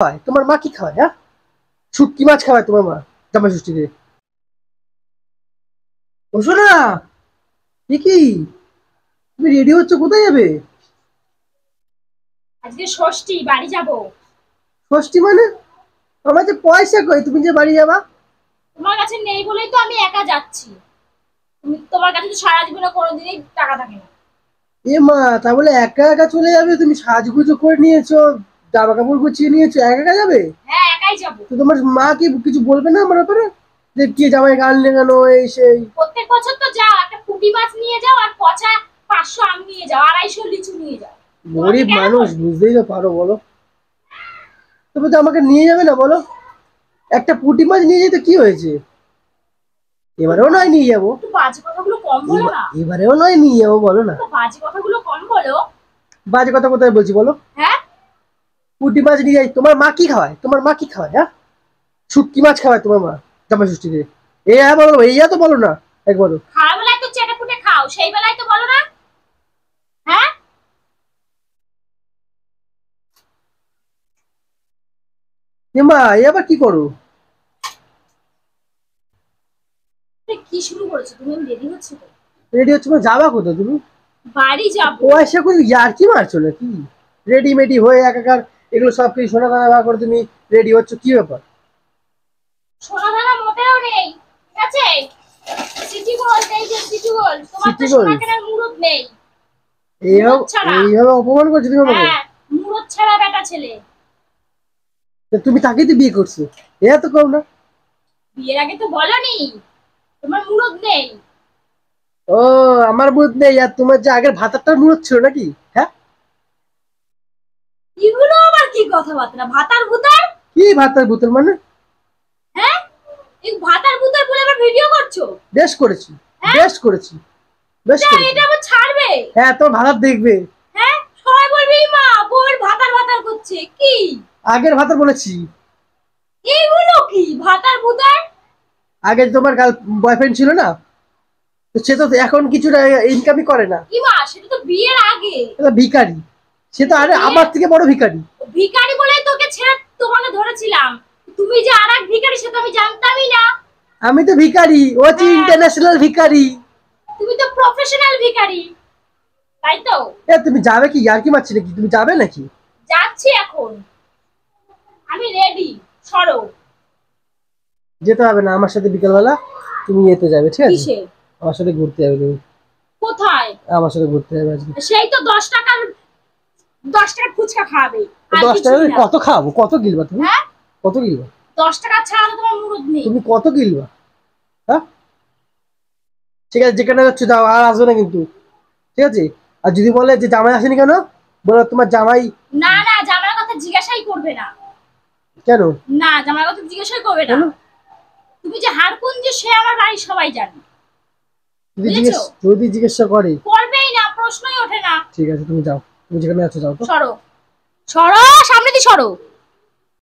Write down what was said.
খাওয়ায় তোমার মা কি খাওয়ায়? হ্যাঁ, শুটকি মাছ খাওয়ায় তোমার মা জামাই ষষ্ঠীতে। বসো না। কি তুমি রেডি হচ্ছ, কোথায় যাবে? আজকে ষষ্ঠী, বাড়ি যাব। ষষ্ঠী মানে? আমার যে পয়সা কই, তুমি যে বাড়ি যাবা? তোমার কাছে নেই বলেই তো আমি একা যাচ্ছি। তোমার কাছে তো সারা জীবনে কোনোদিনই টাকা থাকে না। এ মা, তা বলে একা একা চলে যাবে? তুমি সাজগুজো করে নিয়েছো, জামা কাপড় গুছিয়ে নিয়েছো, একা একা যাবে? হ্যাঁ, একাই যাব। তো তোমার মা কি কিছু বলবে না আমার ব্যাপারে, যে কি জামাই গান লেগানো এই সেই? প্রত্যেক বছর তো যাও, একটা পুঁটি মাছ নিয়ে যাও আর পচা 500 আম নিয়ে যাও, 250 লিচু নিয়ে যাও। তোমাকে গরিব কেন মানুষ, বলবে? বুঝতেই তো পারো, বলো। তবে তো আমাকে নিয়ে যাবে না বলো? একটা পুঁটি মাছ নিয়ে যেতে কি হয়েছে? এবারেও নয় নিয়ে যাবো। একটু বাজে কথাগুলো কম বলো না। এবারেও নয় নিয়ে যাবো, বলো না। একটু বাজে কথাগুলো কম বলো। বাজে কথা কোথায় বলছি বলো? হ্যাঁ, পুঁটি মাছ নিয়ে যাই, তোমার মা কি খাওয়ায়? তোমার মা কি খাওয়ায়? হ্যাঁ, শুটকি মাছ খাওয়ায় তোমার মা জামাই ষষ্ঠীতে। এই হ্যাঁ বলো, এই তো বলো না একবারও। খাওয়ার বেলায় তো চেটে পুটে খাও, সেই বেলায় তো বলো না। হ্যাঁ, এ মা, এ আবার কি করো? তুমি কি শুরু করেছো? তুমি রেডি হচ্ছে তো? রেডি হচ্ছে মানে যাবা কোথায় তুমি? বাড়ি যাব। পয়সা করে ইয়ার কি মারছো নাকি? রেডিমেডি হয়ে একাকার, এগুলো সব কিছু সোনা দানা বার করে তুমি রেডি হচ্ছ, কি ব্যাপার? সোনা দানা মোটেও নেই, ঠিক আছে? সিটি গোল্ড, এই যে সিটি গোল্ড, তোমার তো সিটি সোনা গোল্ড? কেনার মুরুদ নেই। এইভাবে মুরুদ ছাড়া। এইভাবে অপমান করছো তুমি আমাকে? হ্যাঁ, মুরুদ ছাড়া বেটা ছেলে। তা তুমি তাকেই তো বিয়ে করছো, এ তো কম না? বিয়ের আগে তো বলনি তোমার মুরুদ নেই। ও, আমার মুড নেই, আর তোমার যে আগের ভাতারটার মুড ছিল নাকি? হ্যাঁ, এগুলো আবার কি কথাবার্তা? ভাতার ভুতার? কি ভাতার বোতল মানে? হ্যাঁ, এই ভাতার ভুতার বলে আবার ভিডিও করছো? বেশ করেছি, হ্যাঁ, বেশ করেছি, বেশ এটা করেছি। এটা আবার ছাড়বে? হ্যাঁ, তোমার ভাতার দেখবে। হ্যাঁ, সবাই বলবে এই মা বউয়ের ভাতার ভাতার করছে কি? আগের ভাতার বলেছি। এইগুলো কি ভাতার ভুতার? আগে তোমার গার্ল বয়ফ্রেন্ড ছিল না, তো সে তো এখন কিছুটা ইনকামই করে না। কি মা, সেটা তো বিয়ের আগে। সে তো ভিখারি। সে তো আরে বিয়ে আমার থেকে বড় ভিখারি। ভিখারি বলে তোকে ছেড়ে তোমাকে ধরেছিলাম। তুমি যে আরেক ভিখারি সেটা আমি জানতামই না। আমি তো ভিখারি, ও হচ্ছে হ্যাঁ, ইন্টারন্যাশনাল ভিখারি। তুমি তো প্রফেশনাল ভিখারি, তাই তো? এ তুমি যাবে কি? ইয়ার কি মারছি নাকি? তুমি যাবে নাকি? যাচ্ছি এখন, আমি রেডি। সরো। যেতে হবে না আমার সাথে বিকেলবেলা, তুমি এতে যাবে, ঠিক আছে? কিসে? আমার সাথে ঘুরতে যাবে তুমি। কোথায়? আমার সাথে ঘুরতে যাবে আজকে। সেই তো 10 টাকার 10 টাকার ফুচকা খাবে, আর 10 টাকা কিছুই না। কত খাবো? কত গিলবা তুমি? হ্যাঁ, কত গিলবা? 10 টাকা ছাড়া তো তোমার মুরুদ নেই। তুমি কত গিলবা? হ্যাঁ, ঠিক আছে, যেখানে যাচ্ছ যাও, আর আসবে না কিন্তু, ঠিক আছে? আর যদি বলে যে জামাই আসেনি কেন, বলো তোমার জামাই। না না, জামার কথা জিজ্ঞাসাই করবে না। কেন? না, জামার কথা জিজ্ঞাসাই করবে না। কেন? তুমি যে হারকুন, যে সে আমার বাড়ির সবাই জানে। বুঝেছো? যদি জিজ্ঞাসা করে? করবেই না, প্রশ্নই ওঠে না। ঠিক আছে, তুমি যাও, তুমি যেখানে আছো যাও তো। সরো, সরো, সামনে দিয়ে সরো।